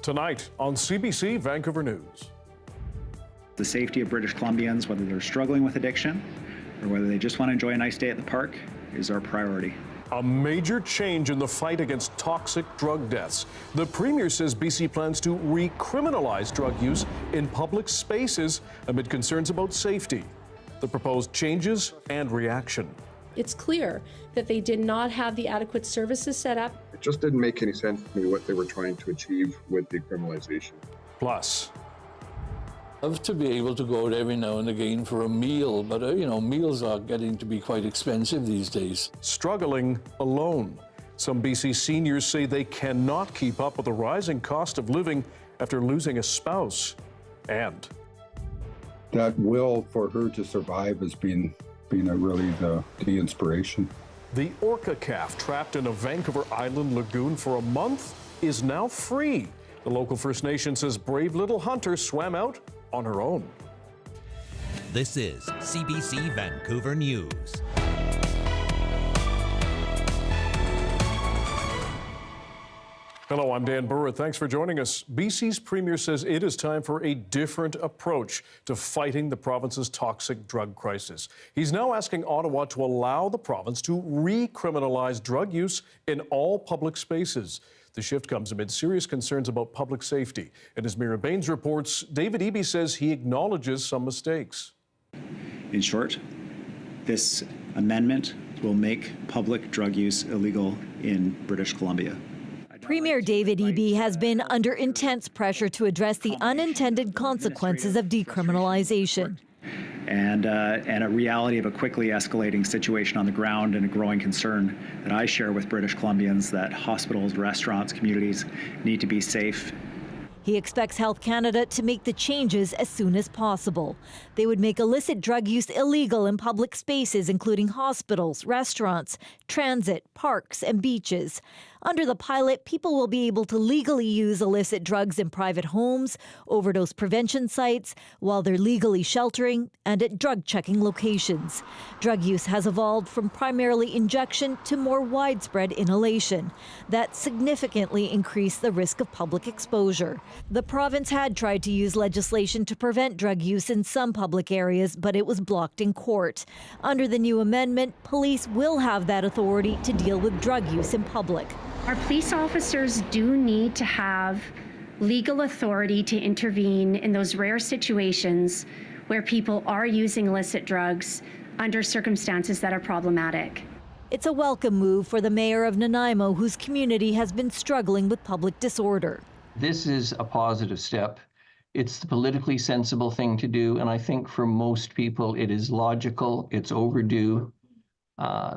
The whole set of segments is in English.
Tonight on CBC Vancouver News. The safety of British Columbians, whether they're struggling with addiction or whether they just want to enjoy a nice day at the park, is our priority. A major change in the fight against toxic drug deaths. The Premier says BC plans to recriminalize drug use in public spaces amid concerns about safety. The proposed changes and reaction. It's clear that they did not have the adequate services set up. It just didn't make any sense to me what they were trying to achieve with decriminalization. Plus, Love to be able to go out every now and again for a meal, but meals are getting to be quite expensive these days. struggling alone. Some BC seniors say they cannot keep up with the rising cost of living after losing a spouse. And that will for her to survive has been really the inspiration. the Orca calf trapped in a Vancouver Island lagoon for a month is now free. The local First Nation says brave little hunter swam out on her own. This is CBC Vancouver News. Hello, I'm Dan Burritt. Thanks for joining us. BC's Premier says it is time for a different approach to fighting the province's toxic drug crisis. He's now asking Ottawa to allow the province to recriminalize drug use in all public spaces. The shift comes amid serious concerns about public safety. And as Mira Baines reports, David Eby says he acknowledges some mistakes. In short, this amendment will make public drug use illegal in British Columbia. Premier David Eby has been under intense pressure to address the unintended consequences of decriminalization. And a reality of a quickly escalating situation on the ground and a growing concern that I share with British Columbians that hospitals, restaurants, communities need to be safe. He expects Health Canada to make the changes as soon as possible. They would make illicit drug use illegal in public spaces, including hospitals, restaurants, transit, parks, and beaches. Under the pilot, people will be able to legally use illicit drugs in private homes, overdose prevention sites, while they're legally sheltering, and at drug-checking locations. Drug use has evolved from primarily injection to more widespread inhalation. That significantly increased the risk of public exposure. The province had tried to use legislation to prevent drug use in some public areas, but it was blocked in court. Under the new amendment, police will have that authority to deal with drug use in public. Our police officers do need to have legal authority to intervene in those rare situations where people are using illicit drugs under circumstances that are problematic. It's a welcome move for the mayor of Nanaimo, whose community has been struggling with public disorder. This is a positive step. It's the politically sensible thing to do, and I think for most people it is logical, it's overdue.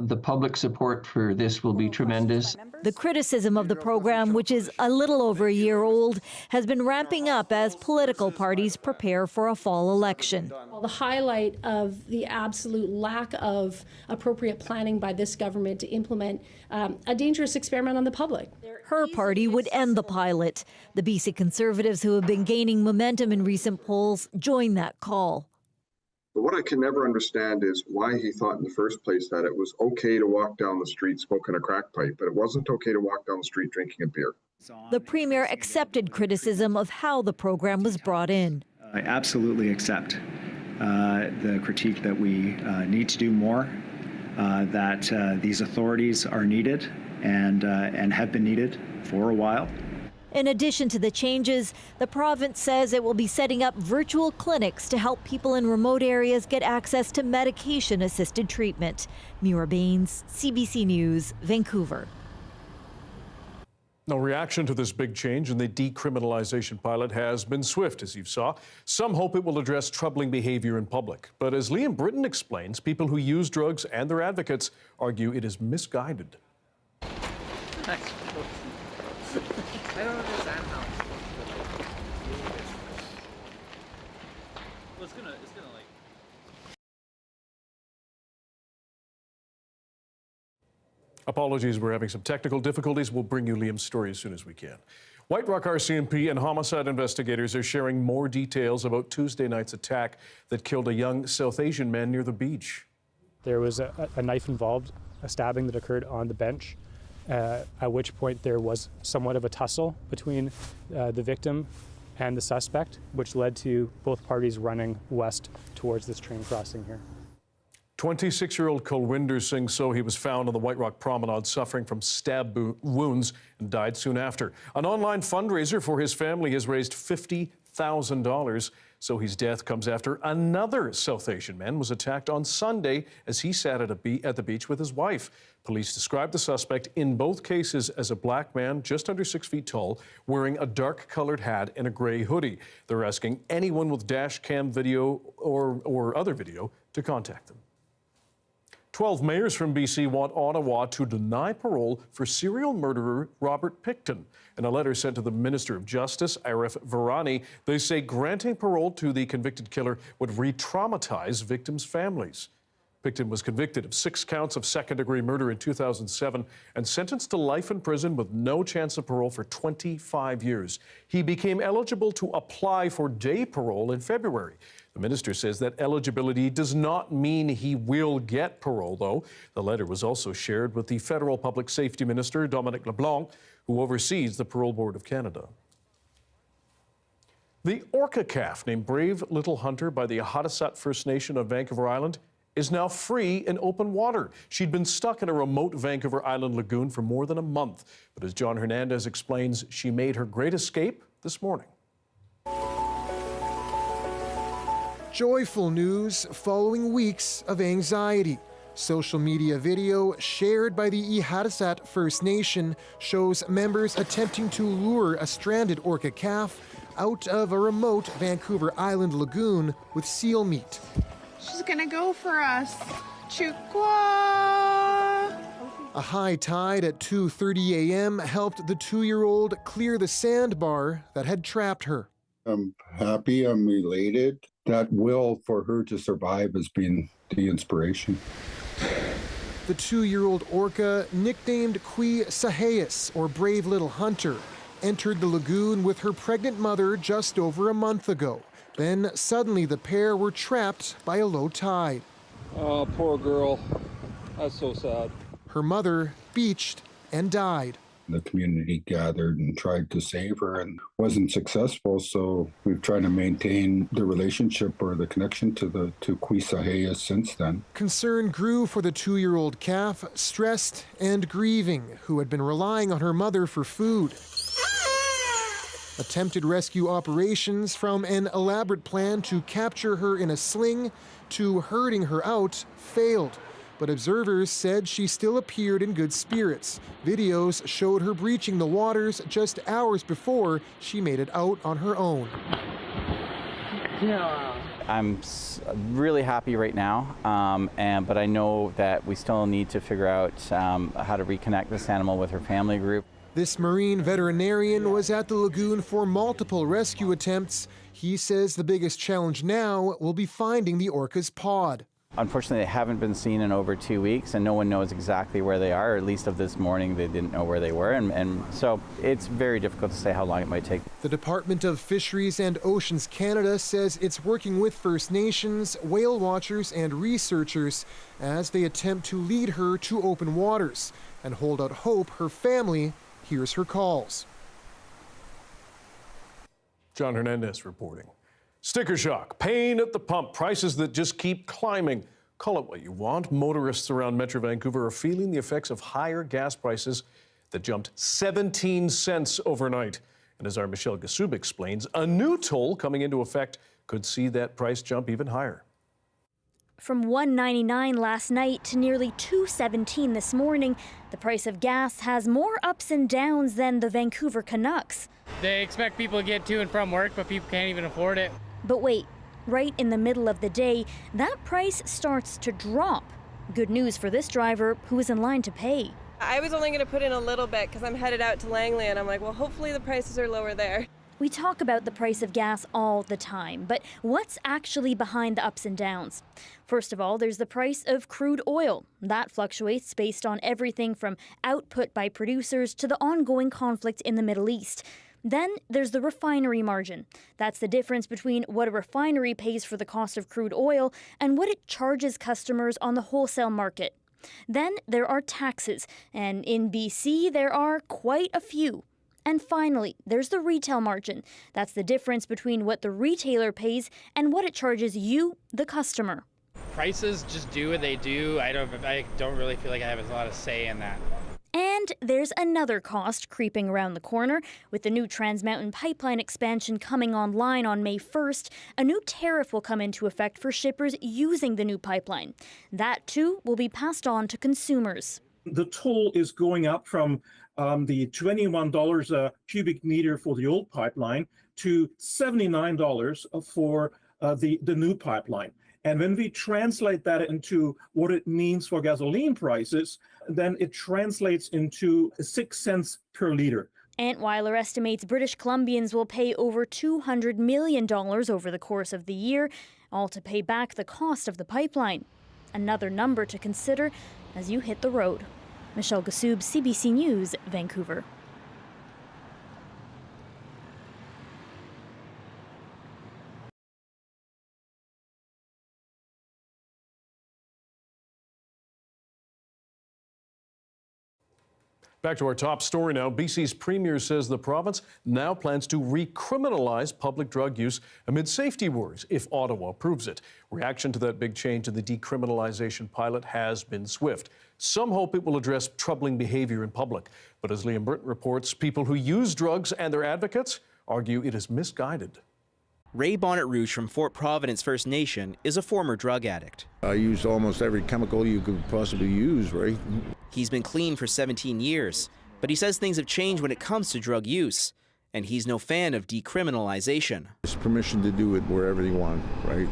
The public support for this will be tremendous. The criticism of the program, which is a little over a year old, has been ramping up as political parties prepare for a fall election. The highlight of the absolute lack of appropriate planning by this government to implement a dangerous experiment on the public. Her party would end the pilot. The BC Conservatives, who have been gaining momentum in recent polls, joined that call. But what I can never understand is why he thought in the first place that it was okay to walk down the street smoking a crack pipe, but it wasn't okay to walk down the street drinking a beer. The Premier accepted criticism of how the program was brought in. I absolutely accept the critique that we need to do more, that these authorities are needed and have been needed for a while. In addition to the changes, the province says it will be setting up virtual clinics to help people in remote areas get access to medication-assisted treatment. Mira Baines, CBC News, Vancouver. No reaction to this big change in the decriminalization pilot has been swift, as you saw. Some hope it will address troubling behavior in public. But as Liam Britton explains, people who use drugs and their advocates argue it is misguided. I don't understand how. Well, it's gonna like. Apologies, we're having some technical difficulties. We'll bring you Liam's story as soon as we can. White Rock RCMP and homicide investigators are sharing more details about Tuesday night's attack that killed a young South Asian man near the beach. There was a knife involved, a stabbing that occurred on the bench. at which point there was somewhat of a tussle between the victim and the suspect, which led to both parties running west towards this train crossing here. 26-year-old Kulwinder Singh Sohi was found on the White Rock Promenade suffering from stab wounds and died soon after. An online fundraiser for his family has raised $50,000. Sohi's death comes after another South Asian man was attacked on Sunday as he sat at the beach with his wife. Police described the suspect in both cases as a black man just under 6 feet tall, wearing a dark-colored hat and a gray hoodie. They're asking anyone with dash cam video or other video to contact them. 12 mayors from BC want Ottawa to deny parole for serial murderer Robert Pickton. In a letter sent to the Minister of Justice, Arif Virani, they say granting parole to the convicted killer would re-traumatize victims' families. Pickton was convicted of 6 counts of second-degree murder in 2007 and sentenced to life in prison with no chance of parole for 25 years. He became eligible to apply for day parole in February. The minister says that eligibility does not mean he will get parole, though. The letter was also shared with the federal public safety minister, Dominic LeBlanc, who oversees the Parole Board of Canada. The Orca calf, named Brave Little Hunter by the Hadasat First Nation of Vancouver Island, is now free in open water. She'd been stuck in a remote Vancouver Island lagoon for more than a month. But as John Hernandez explains, she made her great escape this morning. Joyful news following weeks of anxiety. Social media video shared by the Hadasat First Nation shows members attempting to lure a stranded orca calf out of a remote Vancouver Island lagoon with seal meat. She's gonna go for us. Chukwa! A high tide at 2:30 a.m. helped the 2-year-old clear the sandbar that had trapped her. I'm happy, I'm elated. That will for her to survive has been the inspiration. The 2-year-old orca, nicknamed Qui Saheas, or Brave Little Hunter, entered the lagoon with her pregnant mother just over a month ago. Then suddenly the pair were trapped by a low tide. Oh, poor girl. That's so sad. Her mother beached and died. The community gathered and tried to save her and wasn't successful, so we've tried to maintain the relationship or the connection to Quisahea since then. Concern grew for the 2-year-old calf, stressed and grieving, who had been relying on her mother for food. Attempted rescue operations, from an elaborate plan to capture her in a sling to herding her out, failed. But observers said she still appeared in good spirits. Videos showed her breaching the waters just hours before she made it out on her own. I'm really happy right now, but I know that we still need to figure out how to reconnect this animal with her family group. This marine veterinarian was at the lagoon for multiple rescue attempts. He says the biggest challenge now will be finding the orca's pod. Unfortunately, they haven't been seen in over 2 weeks, and no one knows exactly where they are, or at least of this morning, they didn't know where they were, and so it's very difficult to say how long it might take. The Department of Fisheries and Oceans Canada says it's working with First Nations, whale watchers, and researchers as they attempt to lead her to open waters and hold out hope her family hears her calls. John Hernandez reporting. Sticker shock, pain at the pump, prices that just keep climbing. Call it what you want. Motorists around Metro Vancouver are feeling the effects of higher gas prices that jumped 17 cents overnight. And as our Michelle Gassoub explains, a new toll coming into effect could see that price jump even higher. From $1.99 last night to nearly $2.17 this morning, the price of gas has more ups and downs than the Vancouver Canucks. They expect people to get to and from work, but people can't even afford it. But wait, right in the middle of the day, that price starts to drop. Good news for this driver who was in line to pay. I was only going to put in a little bit because I'm headed out to Langley, and I'm like, well, hopefully the prices are lower there. We talk about the price of gas all the time, but what's actually behind the ups and downs? First of all, there's the price of crude oil. That fluctuates based on everything from output by producers to the ongoing conflict in the Middle East. Then there's the refinery margin. That's the difference between what a refinery pays for the cost of crude oil and what it charges customers on the wholesale market. Then there are taxes, and in BC there are quite a few. And finally, there's the retail margin. That's the difference between what the retailer pays and what it charges you, the customer. Prices just do what they do. I don't really feel like I have a lot of say in that. And there's another cost creeping around the corner. With the new Trans Mountain pipeline expansion coming online on May 1st, a new tariff will come into effect for shippers using the new pipeline. That, too, will be passed on to consumers. The toll is going up from the $21 a cubic meter for the old pipeline to $79 for the new pipeline. And when we translate that into what it means for gasoline prices, then it translates into 6 cents per liter. Antweiler estimates British Columbians will pay over $200 million over the course of the year, all to pay back the cost of the pipeline. Another number to consider as you hit the road. Michelle Gassoub, CBC News, Vancouver. Back to our top story now. BC's Premier says the province now plans to recriminalize public drug use amid safety worries if Ottawa approves it. Reaction to that big change in the decriminalization pilot has been swift. Some hope it will address troubling behavior in public. But as Liam Burritt reports, people who use drugs and their advocates argue it is misguided. Ray Bonnet Rouge from Fort Providence First Nation is a former drug addict. I used almost every chemical you could possibly use, Ray. He's been clean for 17 years, but he says things have changed when it comes to drug use, and he's no fan of decriminalization. There's permission to do it wherever you want, right?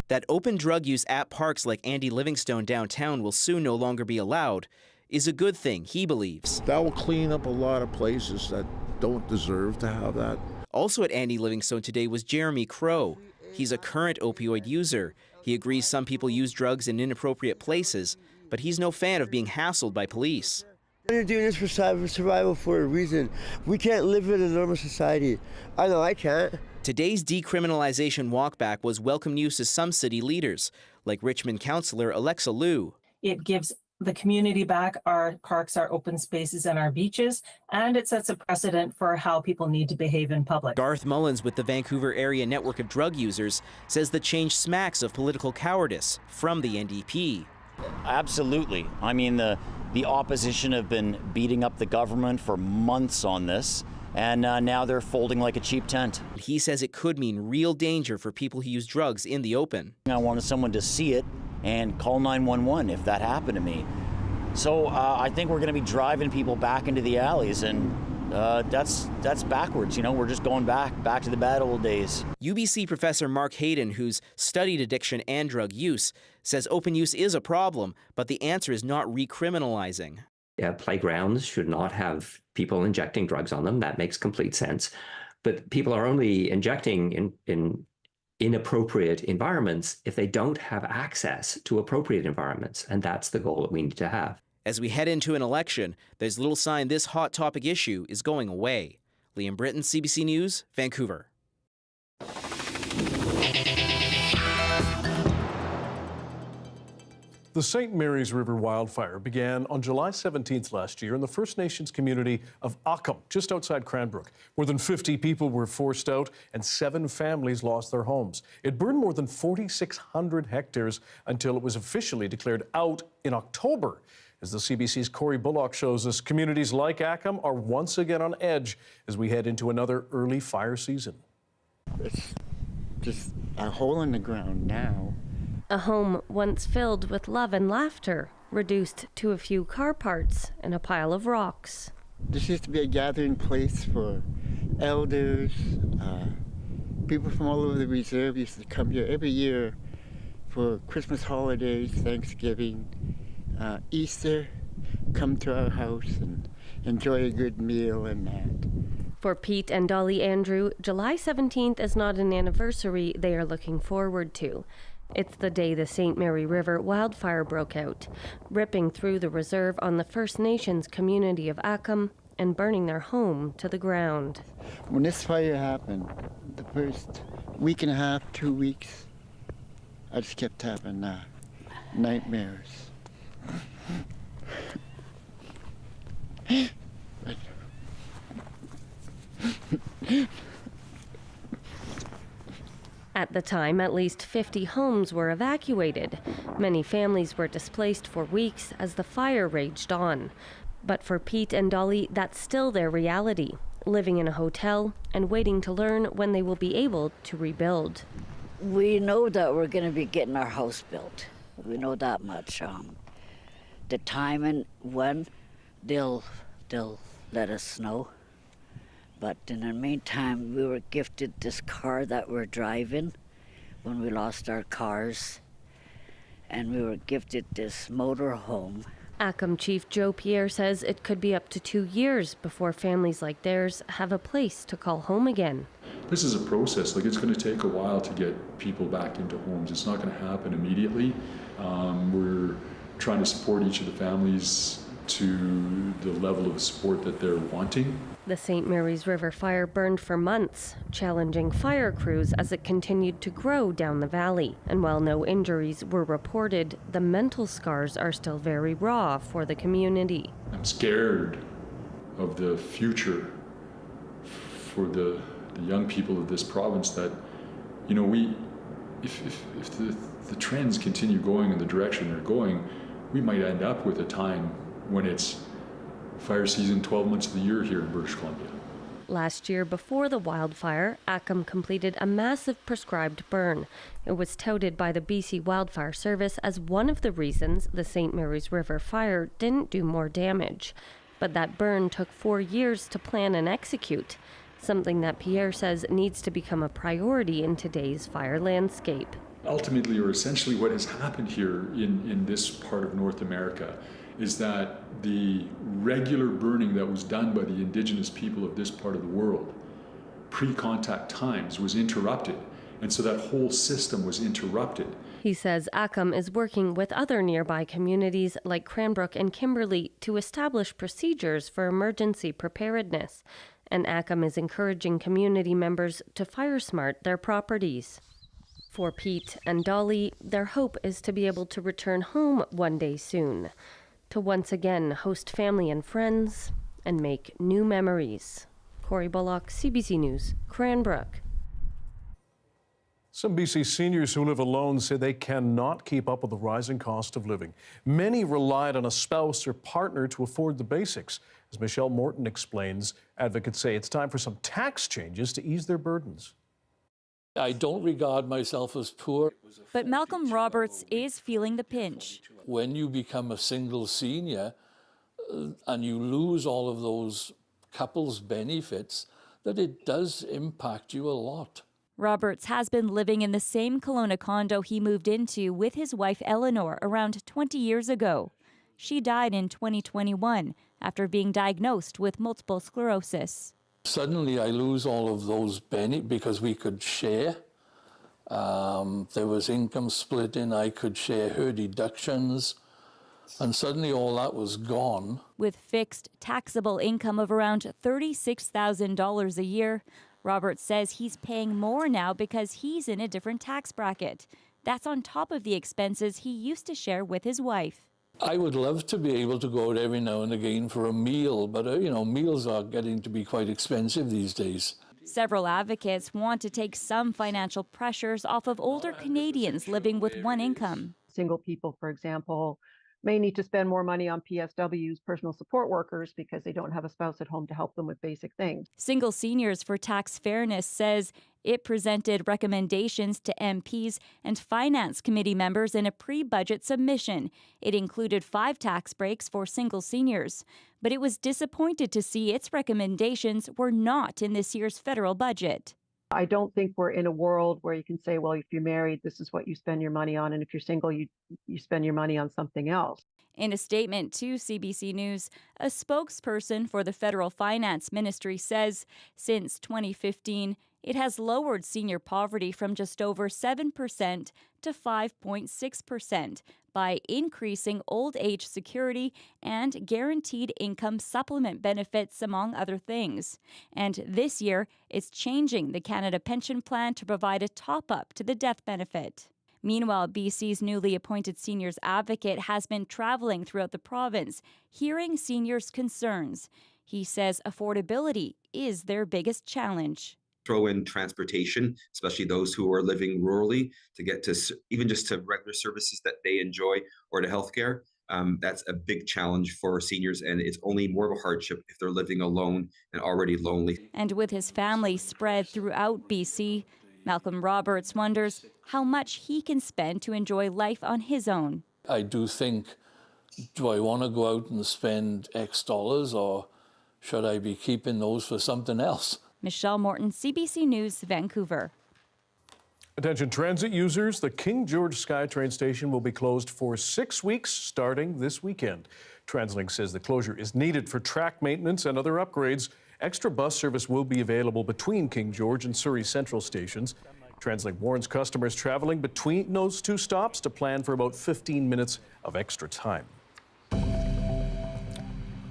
That open drug use at parks like Andy Livingstone downtown will soon no longer be allowed is a good thing, he believes. That will clean up a lot of places that don't deserve to have that. Also at Andy Livingstone today was Jeremy Crow. He's a current opioid user. He agrees some people use drugs in inappropriate places, but he's no fan of being hassled by police. They're doing this for survival for a reason. We can't live in a normal society. I know I can't. Today's decriminalization walkback was welcome news to some city leaders, like Richmond councillor Alexa Liu. It gives the community back our parks, our open spaces, and our beaches, and it sets a precedent for how people need to behave in public. Garth Mullins with the Vancouver Area Network of Drug Users says the change smacks of political cowardice from the NDP. Absolutely. I mean, the opposition have been beating up the government for months on this, and now they're folding like a cheap tent. He says it could mean real danger for people who use drugs in the open. I wanted someone to see it and call 911 if that happened to me. So I think we're going to be driving people back into the alleys, and that's backwards. You know, we're just going back to the bad old days. UBC professor Mark Hayden, who's studied addiction and drug use, says open use is a problem, but the answer is not recriminalizing. Playgrounds should not have people injecting drugs on them. That makes complete sense. But people are only injecting in inappropriate environments if they don't have access to appropriate environments. And that's the goal that we need to have. As we head into an election, there's little sign this hot topic issue is going away. Liam Britton, CBC News, Vancouver. The St. Mary's River wildfire began on July 17th last year in the First Nations community of Acum, just outside Cranbrook. More than 50 people were forced out and 7 families lost their homes. It burned more than 4,600 hectares until it was officially declared out in October. As the CBC's Corey Bullock shows us, communities like Acum are once again on edge as we head into another early fire season. It's just a hole in the ground now. A home once filled with love and laughter, reduced to a few car parts and a pile of rocks. This used to be a gathering place for elders. People from all over the reserve used to come here every year for Christmas holidays, Thanksgiving, Easter, come to our house and enjoy a good meal and that. For Pete and Dolly Andrew, July 17th is not an anniversary they are looking forward to. It's the day the St. Mary River wildfire broke out, ripping through the reserve on the First Nations community of Acum and burning their home to the ground. When this fire happened, the first week and a half, 2 weeks, I just kept having nightmares. At the time, at least 50 homes were evacuated. Many families were displaced for weeks as the fire raged on. But for Pete and Dolly, that's still their reality, living in a hotel and waiting to learn when they will be able to rebuild. We know that we're going to be getting our house built. We know that much. The time and when they'll let us know. But in the meantime, we were gifted this car that we're driving when we lost our cars. And we were gifted this motor home. ACOM Chief Joe Pierre says it could be up to 2 years before families like theirs have a place to call home again. This is a process. It's going to take a while to get people back into homes. It's not going to happen immediately. We're trying to support each of the families to the level of support that they're wanting. The St. Mary's River fire burned for months, challenging fire crews as it continued to grow down the valley. And while no injuries were reported, the mental scars are still very raw for the community. I'm scared of the future for the young people of this province that, if the trends continue going in the direction they're going, we might end up with a time when it's fire season 12 months of the year here in British Columbia. Last year, before the wildfire, ACOM completed a massive prescribed burn. It was touted by the BC Wildfire Service as one of the reasons the St. Mary's River fire didn't do more damage. But that burn took 4 years to plan and execute, something that Pierre says needs to become a priority in today's fire landscape. Ultimately, or essentially what has happened here in this part of North America is that the regular burning that was done by the Indigenous people of this part of the world pre-contact times was interrupted, and so that whole system was interrupted. He says ACOM is working with other nearby communities like Cranbrook and Kimberley to establish procedures for emergency preparedness, and ACOM is encouraging community members to fire smart their properties. For Pete and Dolly, their hope is to be able to return home one day soon, to once again host family and friends and make new memories. Corey Bullock, CBC News, Cranbrook. Some BC seniors who live alone say they cannot keep up with the rising cost of living. Many relied on a spouse or partner to afford the basics. As Michelle Morton explains, advocates say it's time for some tax changes to ease their burdens. I don't regard myself as poor. But Malcolm Roberts is feeling the pinch. When you become a single senior and you lose all of those couples' benefits, that it does impact you a lot. Roberts has been living in the same Kelowna condo he moved into with his wife Eleanor around 20 years ago. She died in 2021 after being diagnosed with multiple sclerosis. Suddenly I lose all of those benefits because we could share. There was income splitting, I could share her deductions, and suddenly all that was gone. With fixed taxable income of around $36,000 a year, Roberts says he's paying more now because he's in a different tax bracket. That's on top of the expenses he used to share with his wife. I would love to be able to go out every now and again for a meal, but meals are getting to be quite expensive these days. Several advocates want to take some financial pressures off of older Canadians living with one income. Single people, for example, may need to spend more money on PSWs, personal support workers, because they don't have a spouse at home to help them with basic things. Single Seniors for Tax Fairness says it presented recommendations to MPs and Finance Committee members in a pre-budget submission. It included 5 tax breaks for single seniors, but it was disappointed to see its recommendations were not in this year's federal budget. I don't think we're in a world where you can say, well, if you're married, this is what you spend your money on, and if you're single, you spend your money on something else. In a statement to CBC News, a spokesperson for the Federal Finance Ministry says since 2015, it has lowered senior poverty from just over 7% to 5.6% by increasing old age security and guaranteed income supplement benefits, among other things. And this year, it's changing the Canada Pension Plan to provide a top-up to the death benefit. Meanwhile, BC's newly appointed seniors advocate has been traveling throughout the province, hearing seniors' concerns. He says affordability is their biggest challenge. Throw in transportation, especially those who are living rurally, to get to even just to regular services that they enjoy or to healthcare. That's a big challenge for seniors, and it's only more of a hardship if they're living alone and already lonely. And with his family spread throughout BC, Malcolm Roberts wonders how much he can spend to enjoy life on his own. I do think, do I want to go out and spend X dollars, or should I be keeping those for something else? Michelle Morton, CBC News, Vancouver. Attention transit users, the King George SkyTrain station will be closed for 6 weeks starting this weekend. TransLink says the closure is needed for track maintenance and other upgrades. Extra bus service will be available between King George and Surrey Central stations. TransLink warns customers traveling between those two stops to plan for about 15 minutes of extra time.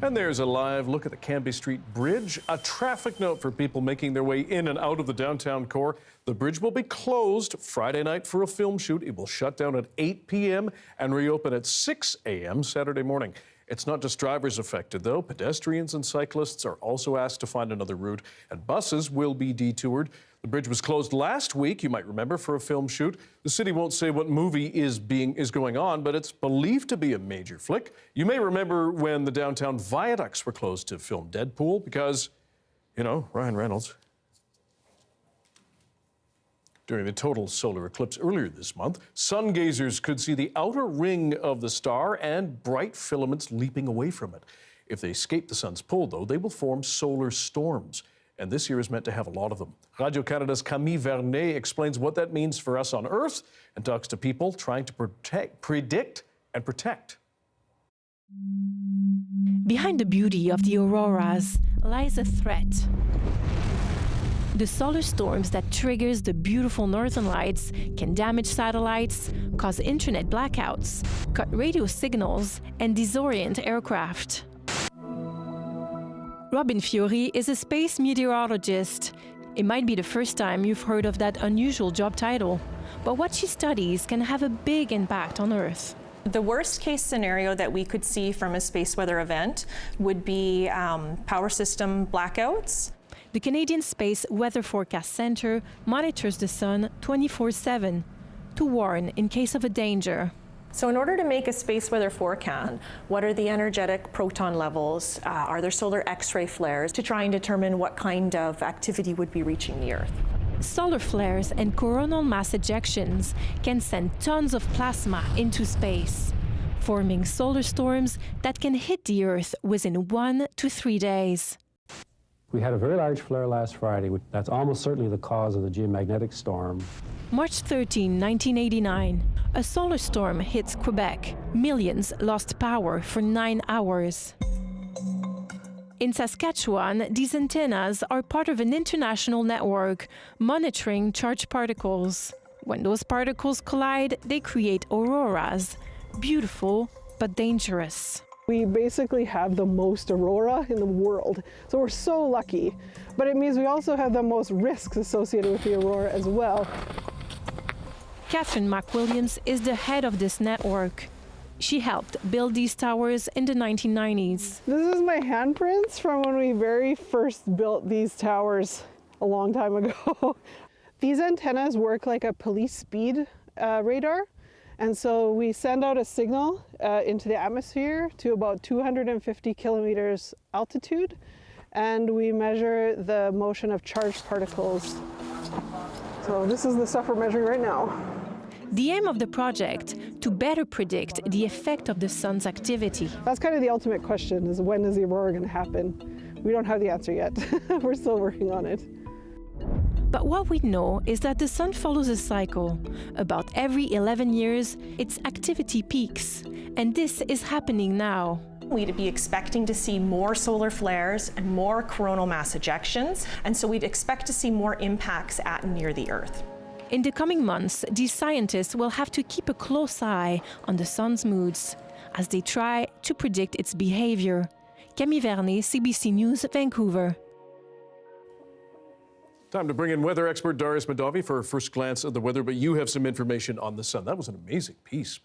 And there's a live look at the Cambie Street Bridge. A traffic note for people making their way in and out of the downtown core. The bridge will be closed Friday night for a film shoot. It will shut down at 8 p.m. and reopen at 6 a.m. Saturday morning. It's not just drivers affected, though. Pedestrians and cyclists are also asked to find another route, and buses will be detoured. The bridge was closed last week, you might remember, for a film shoot. The city won't say what movie is going on, but it's believed to be a major flick. You may remember when the downtown viaducts were closed to film Deadpool because, you know, Ryan Reynolds. During the total solar eclipse earlier this month, sun gazers could see the outer ring of the star and bright filaments leaping away from it. If they escape the sun's pull, though, they will form solar storms. And this year is meant to have a lot of them. Radio-Canada's Camille Vernet explains what that means for us on Earth and talks to people trying to predict and protect. Behind the beauty of the auroras lies a threat. The solar storms that triggers the beautiful northern lights can damage satellites, cause internet blackouts, cut radio signals, and disorient aircraft. Robin Fiori is a space meteorologist. It might be the first time you've heard of that unusual job title, but what she studies can have a big impact on Earth. The worst case scenario that we could see from a space weather event would be power system blackouts. The Canadian Space Weather Forecast Centre monitors the sun 24/7 to warn in case of a danger. So in order to make a space weather forecast, what are the energetic proton levels? Are there solar X-ray flares to try and determine what kind of activity would be reaching the Earth? Solar flares and coronal mass ejections can send tons of plasma into space, forming solar storms that can hit the Earth within 1 to 3 days. We had a very large flare last Friday. That's almost certainly the cause of the geomagnetic storm. March 13, 1989, a solar storm hits Quebec. Millions lost power for 9 hours. In Saskatchewan, these antennas are part of an international network monitoring charged particles. When those particles collide, they create auroras, beautiful but dangerous. We basically have the most aurora in the world, so we're so lucky. But it means we also have the most risks associated with the aurora as well. Catherine McWilliams is the head of this network. She helped build these towers in the 1990s. This is my handprints from when we very first built these towers a long time ago. These antennas work like a police speed radar. And so we send out a signal into the atmosphere to about 250 kilometers altitude, and we measure the motion of charged particles. So this is the stuff we're measuring right now. The aim of the project, to better predict the effect of the sun's activity. That's kind of the ultimate question, is when is the aurora going to happen? We don't have the answer yet. We're still working on it. But what we know is that the sun follows a cycle. About every 11 years, its activity peaks. And this is happening now. We'd be expecting to see more solar flares and more coronal mass ejections, and so we'd expect to see more impacts at and near the Earth. In the coming months, these scientists will have to keep a close eye on the sun's moods as they try to predict its behavior. Camille Vernet, CBC News, Vancouver. Time to bring in weather expert Darius Madavi for a first glance at the weather, but you have some information on the sun. That was an amazing piece.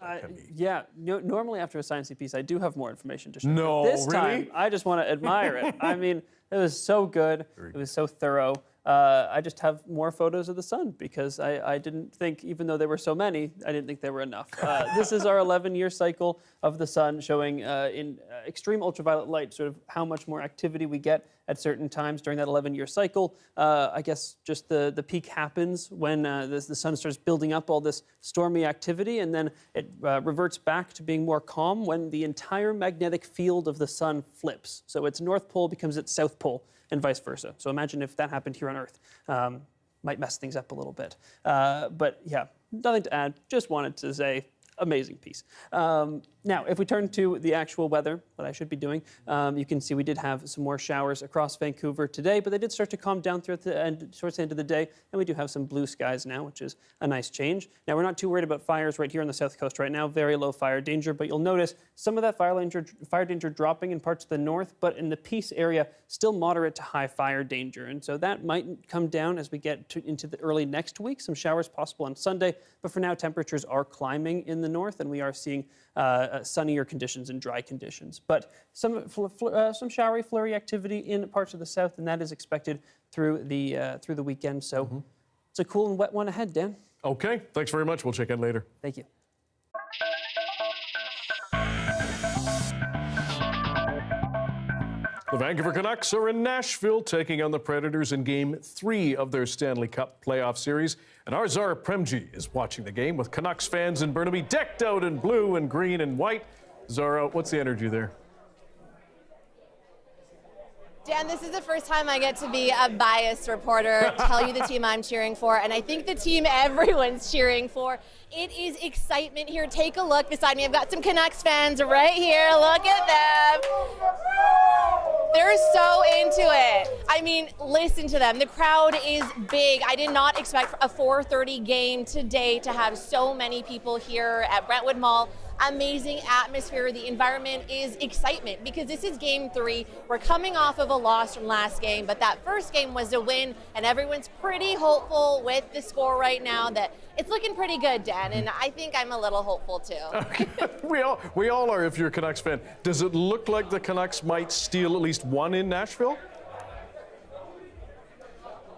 Yeah, normally after a sciencey piece, I do have more information to share. No, but this really? time, I just want to admire it. I mean, it was so good. It was so thorough. I just have more photos of the sun because I didn't think, even though there were so many, I didn't think there were enough. This is our 11-year cycle of the sun showing in extreme ultraviolet light sort of how much more activity we get at certain times during that 11-year cycle. I guess just the peak happens when the sun starts building up all this stormy activity, and then it reverts back to being more calm when the entire magnetic field of the sun flips. So its north pole becomes its south pole, and vice versa. So imagine if that happened here on Earth. Might mess things up a little bit. But yeah, nothing to add. Just wanted to say, amazing piece. Now, if we turn to the actual weather, what I should be doing, you can see we did have some more showers across Vancouver today, but they did start to calm down towards the end of the day, and we do have some blue skies now, which is a nice change. Now, we're not too worried about fires right here on the south coast right now, very low fire danger, but you'll notice some of that fire danger dropping in parts of the north, but in the Peace area, still moderate to high fire danger, and so that might come down as we get into the early next week. Some showers possible on Sunday, but for now, temperatures are climbing in the north, and we are seeing sunnier conditions and dry conditions. But some showery, flurry activity in parts of the south, and that is expected through the weekend. So it's a cool and wet one ahead, Dan. Okay, thanks very much. We'll check in later. Thank you. The Vancouver Canucks are in Nashville taking on the Predators in Game 3 of their Stanley Cup playoff series. And our Zara Premji is watching the game with Canucks fans in Burnaby decked out in blue and green and white. Zara, what's the energy there? Dan, this is the first time I get to be a biased reporter, tell you the team I'm cheering for, and I think the team everyone's cheering for. It is excitement here. Take a look beside me. I've got some Canucks fans right here. Look at them. They're so into it. I mean, listen to them. The crowd is big. I did not expect a 4:30 game today to have so many people here at Brentwood Mall. Amazing atmosphere. The environment is excitement because this is Game 3. We're coming off of a loss from last game, but that first game was a win, and everyone's pretty hopeful with the score right now that it's looking pretty good, Dan, and I think I'm a little hopeful too. Okay. We all are if you're a Canucks fan. Does it look like the Canucks might steal at least one in Nashville?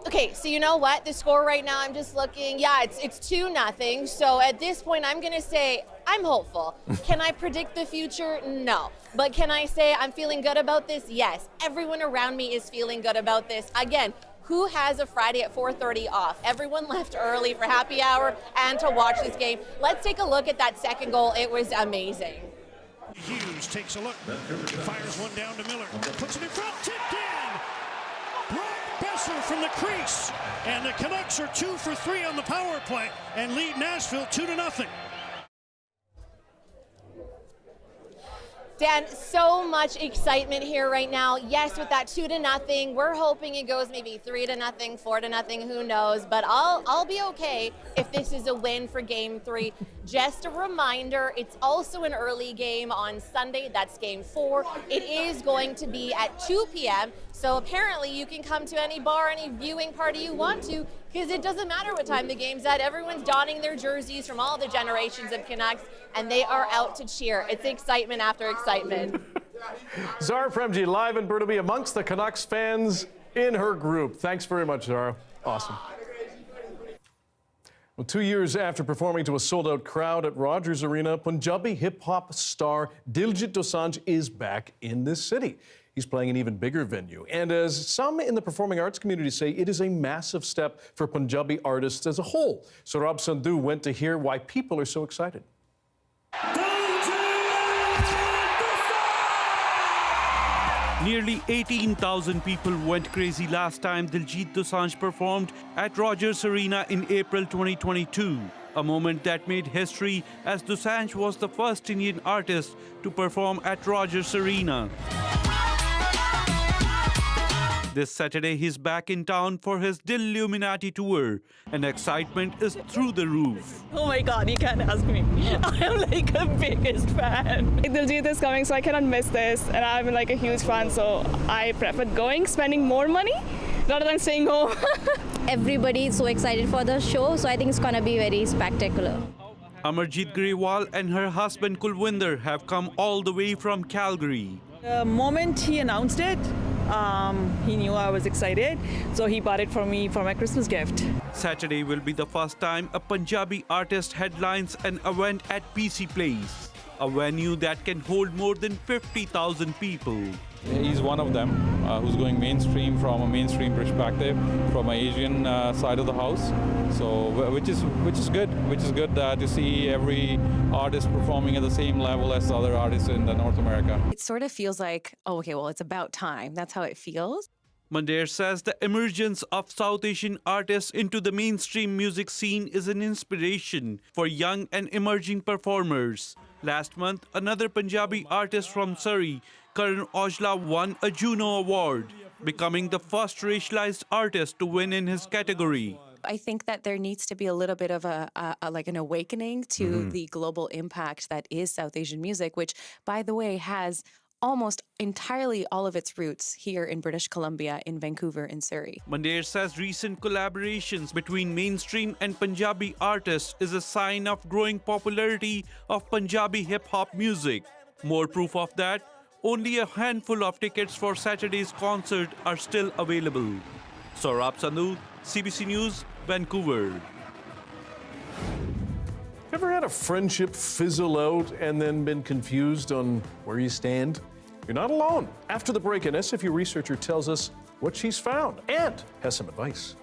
Okay, so you know what? The score right now, I'm just looking, yeah, it's 2-0. So at this point, I'm going to say I'm hopeful. Can I predict the future? No. But can I say I'm feeling good about this? Yes. Everyone around me is feeling good about this. Again, who has a Friday at 4:30 off? Everyone left early for happy hour and to watch this game. Let's take a look at that second goal. It was amazing. Hughes takes a look, fires one down to Miller, puts it in front, tipped in! Besser from the crease, and the Canucks are 2 for 3 on the power play and lead Nashville 2-0. Dan, so much excitement here right now. Yes, with that 2-0, we're hoping it goes maybe 3-0, 4-0, who knows? But I'll be okay if this is a win for Game 3. Just a reminder, it's also an early game on Sunday. That's Game 4. It is going to be at 2 p.m. So apparently you can come to any bar, any viewing party you want to, because it doesn't matter what time the game's at. Everyone's donning their jerseys from all the generations of Canucks, and they are out to cheer. It's excitement after excitement. Zara Premji live in Burnaby amongst the Canucks fans in her group. Thanks very much, Zara. Awesome. Well, 2 years after performing to a sold-out crowd at Rogers Arena, Punjabi hip-hop star Diljit Dosanjh is back in this city. He's playing an even bigger venue. And as some in the performing arts community say, it is a massive step for Punjabi artists as a whole. Saurabh Sandhu went to hear why people are so excited. Nearly 18,000 people went crazy last time Diljit Dosanjh performed at Rogers Arena in April 2022, a moment that made history as Dosanjh was the first Indian artist to perform at Rogers Arena. This Saturday, he's back in town for his Dilluminati tour, and excitement is through the roof. Oh my God, you can't ask me. I am like a biggest fan. Diljit is coming, so I cannot miss this, and I'm like a huge fan, so I prefer spending more money, rather than staying home. Everybody is so excited for the show, so I think it's going to be very spectacular. Amarjeet Grewal and her husband Kulwinder have come all the way from Calgary. The moment he announced it, he knew I was excited, so he bought it for me for my Christmas gift. Saturday will be the first time a Punjabi artist headlines an event at BC Place, a venue that can hold more than 50,000 people. He's one of them who's going mainstream from a mainstream perspective, from an Asian side of the house. So, which is good. Which is good to see every artist performing at the same level as other artists in North America. It sort of feels like, oh, okay, well, it's about time. That's how it feels. Mandir says the emergence of South Asian artists into the mainstream music scene is an inspiration for young and emerging performers. Last month, another Punjabi artist from Surrey, Karan Aujla, won a Juno Award, becoming the first racialized artist to win in his category. I think that there needs to be a little bit of like an awakening to the global impact that is South Asian music, which, by the way, has almost entirely all of its roots here in British Columbia, in Vancouver and Surrey. Mandir says recent collaborations between mainstream and Punjabi artists is a sign of growing popularity of Punjabi hip-hop music. More proof of that, only a handful of tickets for Saturday's concert are still available. Saurabh Sandhu, CBC News, Vancouver. Ever had a friendship fizzle out and then been confused on where you stand? You're not alone. After the break, an SFU researcher tells us what she's found and has some advice.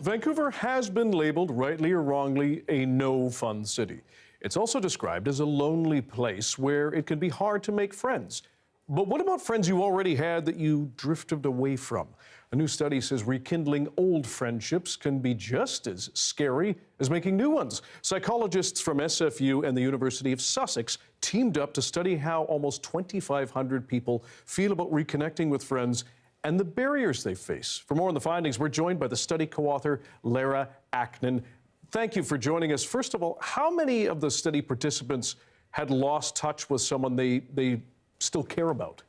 Vancouver has been labeled, rightly or wrongly, a no-fun city. It's also described as a lonely place where it can be hard to make friends. But what about friends you already had that you drifted away from? A new study says rekindling old friendships can be just as scary as making new ones. Psychologists from SFU and the University of Sussex teamed up to study how almost 2,500 people feel about reconnecting with friends and the barriers they face. For more on the findings, we're joined by the study co-author, Lara Aknin. Thank you for joining us. First of all, how many of the study participants had lost touch with someone they still care about?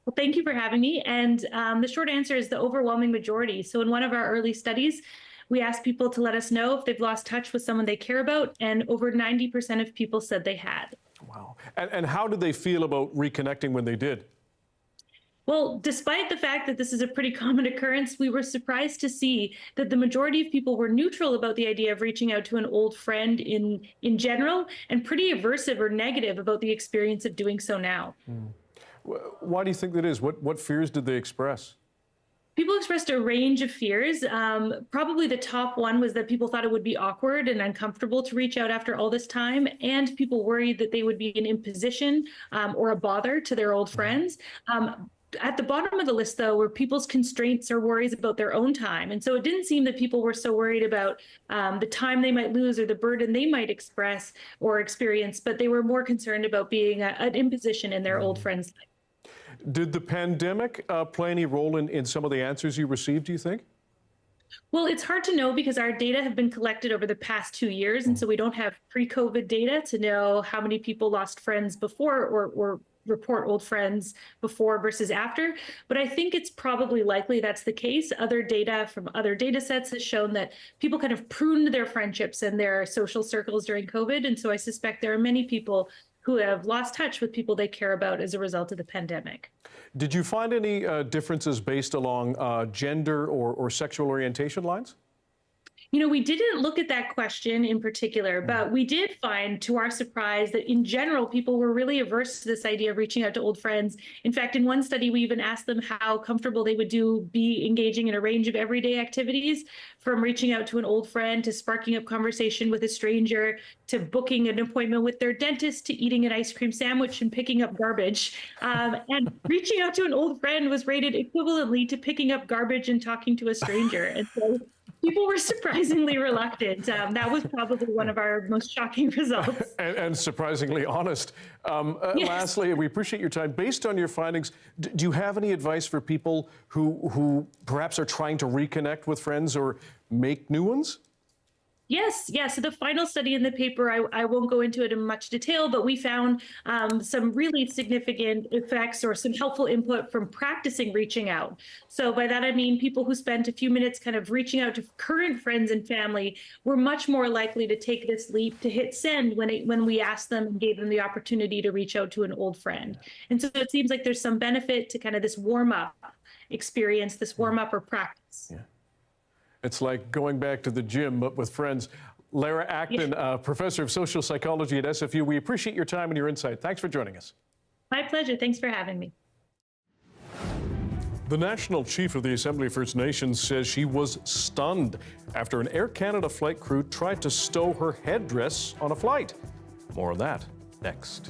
Well, thank you for having me. And the short answer is the overwhelming majority. So in one of our early studies, we asked people to let us know if they've lost touch with someone they care about, and over 90% of people said they had. Wow. And how did they feel about reconnecting when they did? Well, despite the fact that this is a pretty common occurrence, we were surprised to see that the majority of people were neutral about the idea of reaching out to an old friend in general, and pretty aversive or negative about the experience of doing so now. Why do you think that is? What fears did they express? People expressed a range of fears. Probably the top one was that people thought it would be awkward and uncomfortable to reach out after all this time, and people worried that they would be an imposition or a bother to their old friends. At the bottom of the list, though, were people's constraints or worries about their own time. And so it didn't seem that people were so worried about the time they might lose or the burden they might express or experience, but they were more concerned about being an imposition in their old friends' life. Did the pandemic play any role in some of the answers you received, do you think? Well, it's hard to know because our data have been collected over the past 2 years, and so we don't have pre-COVID data to know how many people lost friends before or report old friends before versus after. But I think it's probably likely that's the case. Other data from other data sets has shown that people kind of pruned their friendships and their social circles during COVID. And so I suspect there are many people who have lost touch with people they care about as a result of the pandemic. Did you find any differences based along gender or sexual orientation lines? You know, we didn't look at that question in particular, but we did find, to our surprise, that in general, people were really averse to this idea of reaching out to old friends. In fact, in one study, we even asked them how comfortable they would be engaging in a range of everyday activities, from reaching out to an old friend to sparking up conversation with a stranger, to booking an appointment with their dentist, to eating an ice cream sandwich and picking up garbage. And reaching out to an old friend was rated equivalently to picking up garbage and talking to a stranger. And so people were surprisingly reluctant. That was probably one of our most shocking results. And surprisingly honest. Yes. Lastly, we appreciate your time. Based on your findings, do you have any advice for people who perhaps are trying to reconnect with friends or make new ones? Yes, yeah. So the final study in the paper, I won't go into it in much detail, but we found some really significant effects or some helpful input from practicing reaching out. So by that, I mean people who spent a few minutes kind of reaching out to current friends and family were much more likely to take this leap to hit send when we asked them and gave them the opportunity to reach out to an old friend. And so it seems like there's some benefit to kind of this warm-up experience, this warm-up or practice. Yeah. It's like going back to the gym, but with friends. Lara Aknin, professor of social psychology at SFU. We appreciate your time and your insight. Thanks for joining us. My pleasure. Thanks for having me. The National Chief of the Assembly of First Nations says she was stunned after an Air Canada flight crew tried to stow her headdress on a flight. More on that next.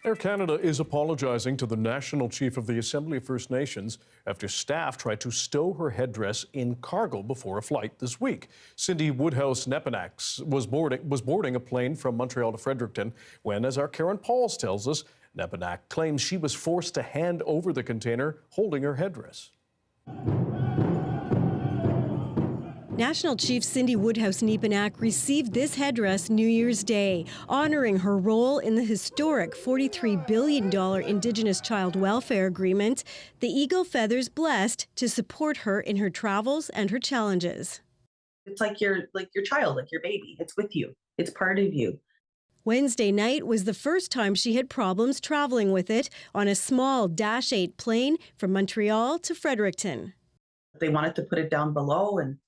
Air Canada is apologizing to the National Chief of the Assembly of First Nations after staff tried to stow her headdress in cargo before a flight this week. Cindy Woodhouse-Nepenak was boarding a plane from Montreal to Fredericton when, as our Karen Pauls tells us, Nepenak claims she was forced to hand over the container holding her headdress. National Chief Cindy Woodhouse-Nepenak received this headdress New Year's Day, honoring her role in the historic $43 billion Indigenous Child Welfare Agreement. The eagle feathers blessed to support her in her travels and her challenges. It's like your child, like your baby. It's with you. It's part of you. Wednesday night was the first time she had problems traveling with it on a small Dash 8 plane from Montreal to Fredericton. They wanted to put it down below, and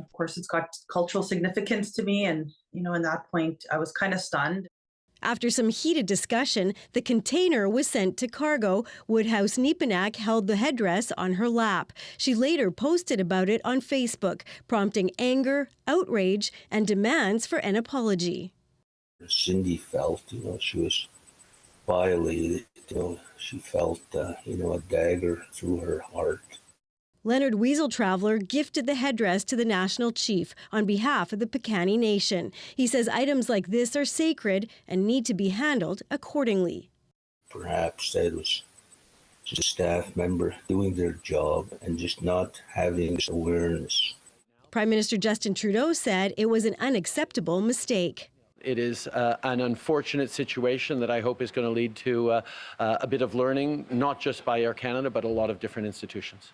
of course, it's got cultural significance to me. And, in that point, I was kind of stunned. After some heated discussion, the container was sent to cargo. Woodhouse-Nepenak held the headdress on her lap. She later posted about it on Facebook, prompting anger, outrage, and demands for an apology. Cindy felt, she was violated. She felt, a dagger through her heart. Leonard Weasel Traveler gifted the headdress to the National Chief on behalf of the Piikani Nation. He says items like this are sacred and need to be handled accordingly. Perhaps that was just a staff member doing their job and just not having this awareness. Prime Minister Justin Trudeau said it was an unacceptable mistake. It is an unfortunate situation that I hope is going to lead to a bit of learning, not just by Air Canada, but a lot of different institutions.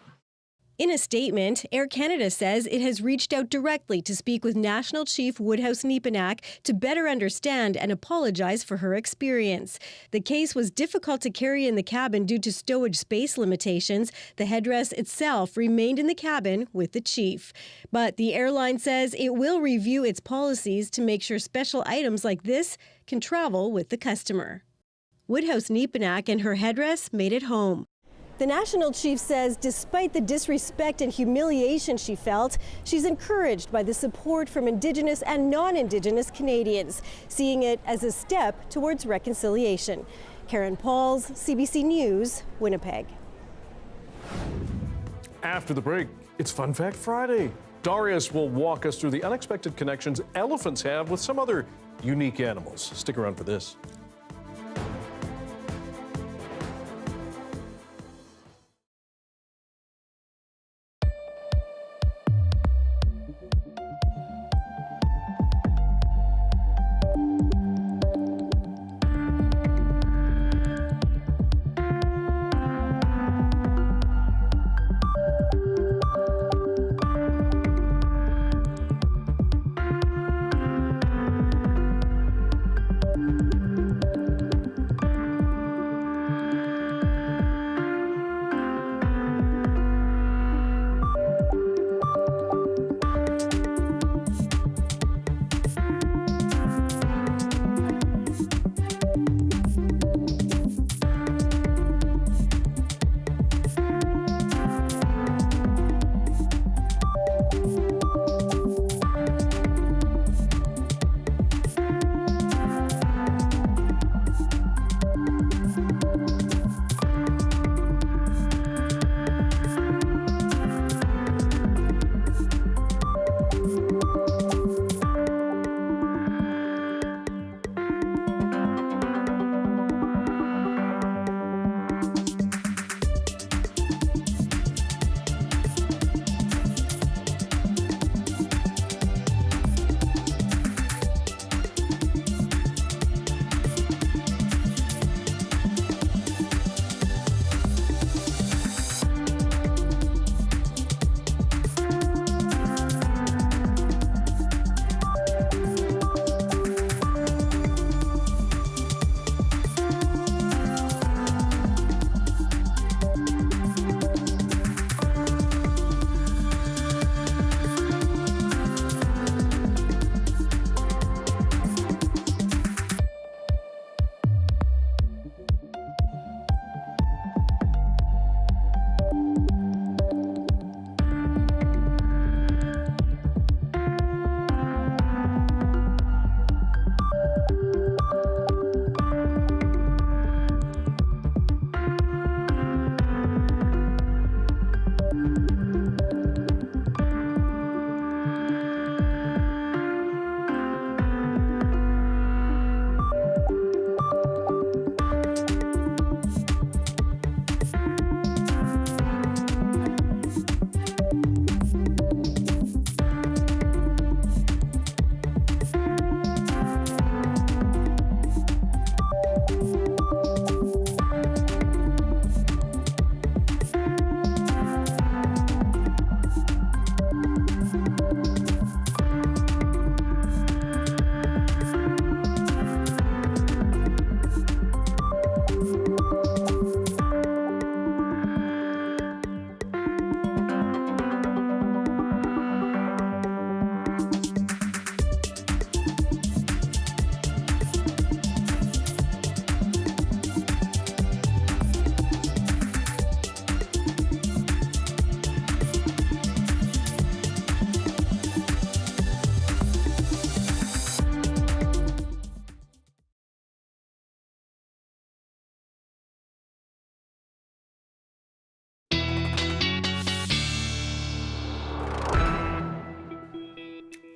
In a statement, Air Canada says it has reached out directly to speak with National Chief Woodhouse-Nepenak to better understand and apologize for her experience. The case was difficult to carry in the cabin due to stowage space limitations. The headdress itself remained in the cabin with the chief. But the airline says it will review its policies to make sure special items like this can travel with the customer. Woodhouse-Nepenak and her headdress made it home. The National Chief says despite the disrespect and humiliation she felt, she's encouraged by the support from Indigenous and non-Indigenous Canadians, seeing it as a step towards reconciliation. Karen Pauls, CBC News, Winnipeg. After the break, it's Fun Fact Friday. Darius will walk us through the unexpected connections elephants have with some other unique animals. Stick around for this.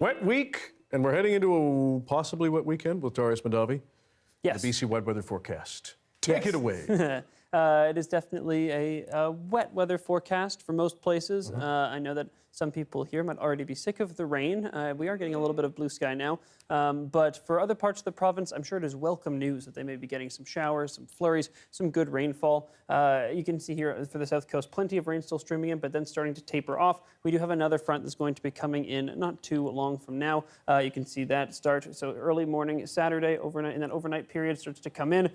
Wet week, and we're heading into a possibly wet weekend with Darius Mandavi. Yes. The BC wet weather forecast. Take it away. It is definitely a wet weather forecast for most places. I know that some people here might already be sick of the rain. We are getting a little bit of blue sky now. But for other parts of the province, I'm sure it is welcome news that they may be getting some showers, some flurries, some good rainfall. You can see here for the south coast, plenty of rain still streaming in, but then starting to taper off. We do have another front that's going to be coming in not too long from now. You can see that start. So early morning Saturday, overnight, in that overnight period starts to come in.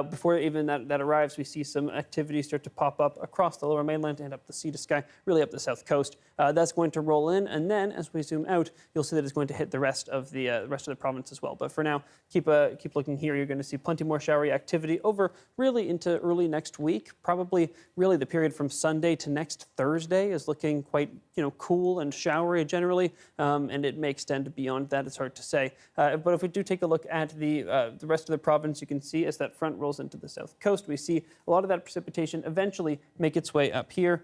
Before even that arrives, we see some activity start to pop up across the lower mainland and up the sea to sky, really up the south coast. That's going to roll in, and then as we zoom out, you'll see that it's going to hit the rest of the province as well. But for now, keep looking here. You're going to see plenty more showery activity over really into early next week. Probably really the period from Sunday to next Thursday is looking quite cool and showery generally, and it may extend beyond that. It's hard to say. But if we do take a look at the rest of the province, you can see as that front rolls into the south coast, we see a lot of that precipitation eventually make its way up here.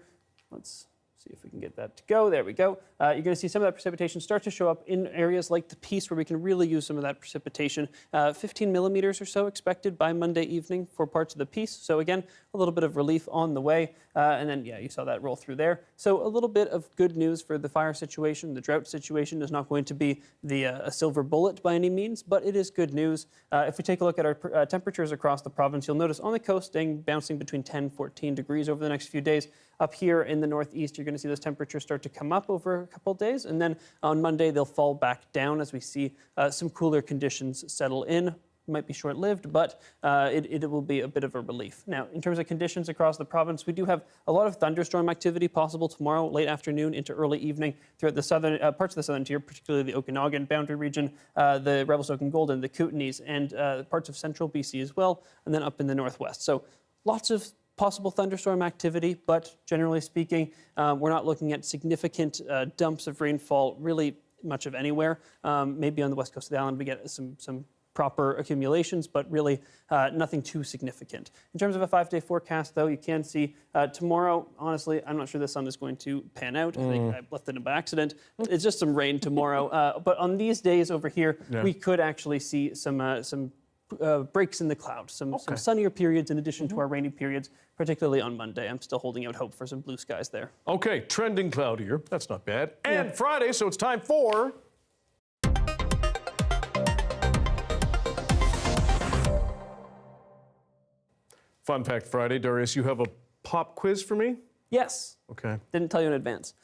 Let's see if we can get that to go. There we go. You're going to see some of that precipitation start to show up in areas like the Peace where we can really use some of that precipitation. 15 millimeters or so expected by Monday evening for parts of the Peace. So again, a little bit of relief on the way. And then, you saw that roll through there. So a little bit of good news for the fire situation. The drought situation is not going to be a silver bullet by any means, but it is good news. If we take a look at our temperatures across the province, you'll notice on the coast bouncing between 10 and 14 degrees over the next few days. Up here in the northeast, you're going to see those temperatures start to come up over a couple of days, and then on Monday they'll fall back down as we see some cooler conditions settle in. Might be short-lived, but it will be a bit of a relief. Now, in terms of conditions across the province, we do have a lot of thunderstorm activity possible tomorrow, late afternoon into early evening throughout the southern parts of the southern tier, particularly the Okanagan boundary region, the Revelstoke and Golden, the Kootenays, and parts of central BC as well, and then up in the northwest. So lots of possible thunderstorm activity, but generally speaking, we're not looking at significant dumps of rainfall really much of anywhere. Maybe on the west coast of the island we get some proper accumulations, but really nothing too significant. In terms of a 5-day forecast, though, you can see tomorrow, honestly, I'm not sure the sun is going to pan out. I think I left it in by accident. It's just some rain tomorrow. But on these days over here, we could actually see some breaks in the clouds, some sunnier periods in addition to our rainy periods, particularly on Monday. I'm still holding out hope for some blue skies there. Okay, trending cloudier. That's not bad. And Friday, so it's time for... Fun Fact Friday. Darius, you have a pop quiz for me? Yes. Okay. Didn't tell you in advance.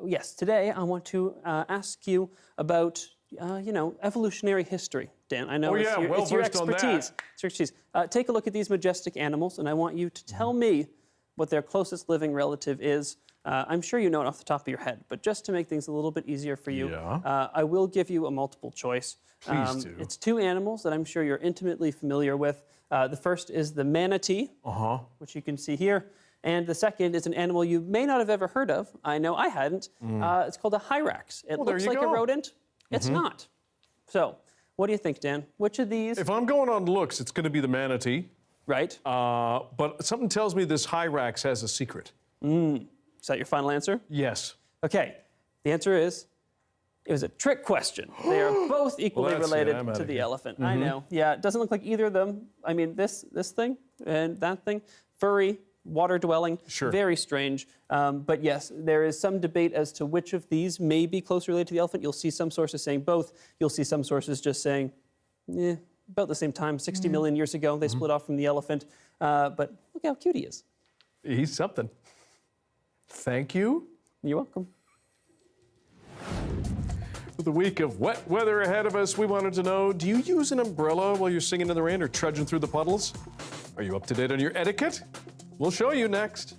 Yes, today I want to ask you about evolutionary history. Dan, I know it's your expertise. It's your expertise. Take a look at these majestic animals, and I want you to tell me what their closest living relative is. I'm sure you know it off the top of your head, but just to make things a little bit easier for you, I will give you a multiple choice. Please do. It's two animals that I'm sure you're intimately familiar with. The first is the manatee, which you can see here. And the second is an animal you may not have ever heard of. I know I hadn't. It's called a hyrax. It looks like a rodent. It's not. So, what do you think, Dan? Which of these? If I'm going on looks, it's going to be the manatee. Right. But something tells me this hyrax has a secret. Is that your final answer? Yes. Okay. The answer is, it was a trick question. They are both equally related to the elephant. I know. Yeah, it doesn't look like either of them. I mean, this thing and that thing, furry, water-dwelling, very strange. But yes, there is some debate as to which of these may be closely related to the elephant. You'll see some sources saying both. You'll see some sources just saying, about the same time, 60 million years ago, they split off from the elephant. But look how cute he is. He's something. Thank you. You're welcome. With the week of wet weather ahead of us, we wanted to know, do you use an umbrella while you're singing in the rain or trudging through the puddles? Are you up to date on your etiquette? We'll show you next.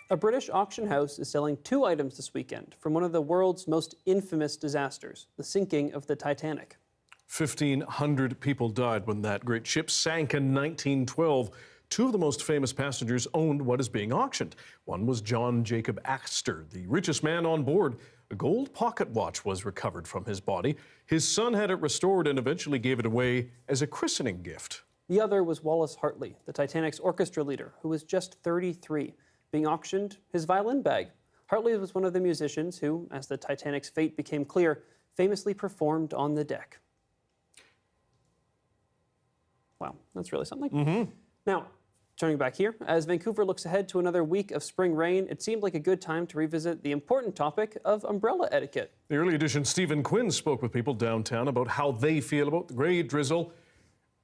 A British auction house is selling 2 items this weekend from one of the world's most infamous disasters, the sinking of the Titanic. 1,500 people died when that great ship sank in 1912. 2 of the most famous passengers owned what is being auctioned. One was John Jacob Astor, the richest man on board. A gold pocket watch was recovered from his body. His son had it restored and eventually gave it away as a christening gift. The other was Wallace Hartley, the Titanic's orchestra leader, who was just 33, being auctioned his violin bag. Hartley was one of the musicians who, as the Titanic's fate became clear, famously performed on the deck. Wow, that's really something. Now, turning back here, as Vancouver looks ahead to another week of spring rain, it seemed like a good time to revisit the important topic of umbrella etiquette. The Early Edition Stephen Quinn spoke with people downtown about how they feel about the gray drizzle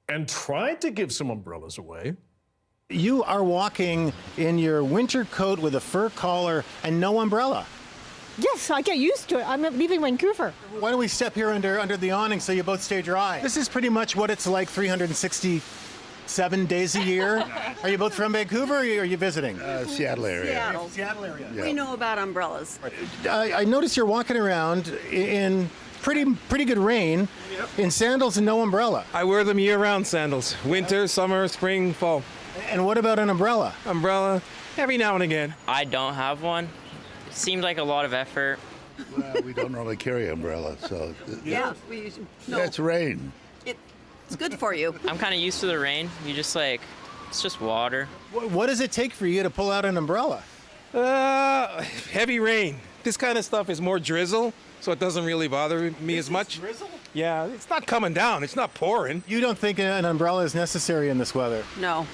and tried to give some umbrellas away. You are walking in your winter coat with a fur collar and no umbrella. Yes, I get used to it. I'm leaving Vancouver. Why don't we step here under the awning so you both stay dry? This is pretty much what it's like 367 days a year. Are you both from Vancouver or are you visiting? Seattle area. Seattle area. Yeah. We know about umbrellas. I notice you're walking around in pretty good rain in sandals and no umbrella. I wear them year-round sandals. Winter, summer, spring, fall. And what about an umbrella? Umbrella, every now and again. I don't have one. It seemed like a lot of effort. Well, we don't normally carry umbrellas, so. Yeah. That's rain. It's good for you. I'm kind of used to the rain. You just like, it's just water. What does it take for you to pull out an umbrella? Heavy rain. This kind of stuff is more drizzle, so it doesn't really bother me as much. Drizzle? Yeah, it's not coming down. It's not pouring. You don't think an umbrella is necessary in this weather? No.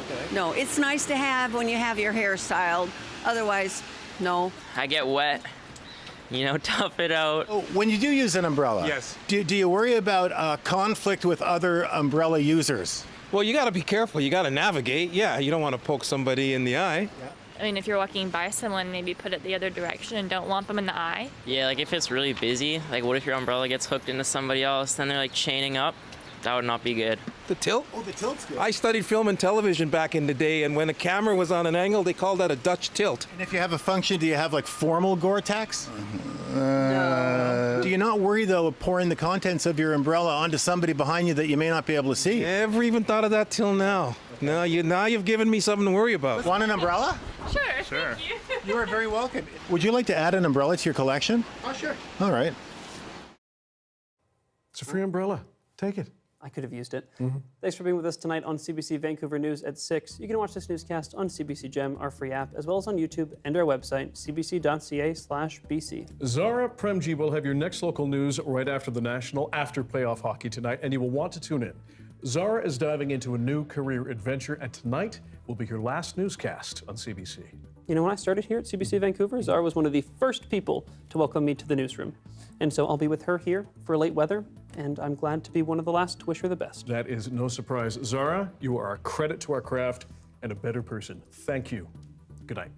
Okay. No, it's nice to have when you have your hair styled. Otherwise, no. I get wet. You know, tough it out. Oh, when you do use an umbrella, yes. Do you worry about conflict with other umbrella users? Well, you got to be careful. You got to navigate. Yeah, you don't want to poke somebody in the eye. Yeah. I mean, if you're walking by someone, maybe put it the other direction and don't want them in the eye. Yeah, like if it's really busy, like what if your umbrella gets hooked into somebody else, then they're like chaining up? That would not be good. The tilt? Oh, the tilt's good. I studied film and television back in the day, and when a camera was on an angle, they called that a Dutch tilt. And if you have a function, do you have like formal Gore-Tex? No. Do you not worry, though, of pouring the contents of your umbrella onto somebody behind you that you may not be able to see? Never even thought of that till now. No, now you've given me something to worry about. Want an umbrella? Sure, thank you. You are very welcome. Would you like to add an umbrella to your collection? Oh, sure. All right. It's a free umbrella. Take it. I could have used it. Thanks for being with us tonight on CBC Vancouver News at 6. You can watch this newscast on CBC Gem, our free app, as well as on YouTube and our website, cbc.ca/BC. Zara Premji will have your next local news right after the National, after playoff hockey tonight, and you will want to tune in. Zara is diving into a new career adventure, and tonight will be her last newscast on CBC. You know, when I started here at CBC Vancouver, Zara was one of the first people to welcome me to the newsroom. And so I'll be with her here for late weather, and I'm glad to be one of the last to wish her the best. That is no surprise. Zara, you are a credit to our craft and a better person. Thank you. Good night.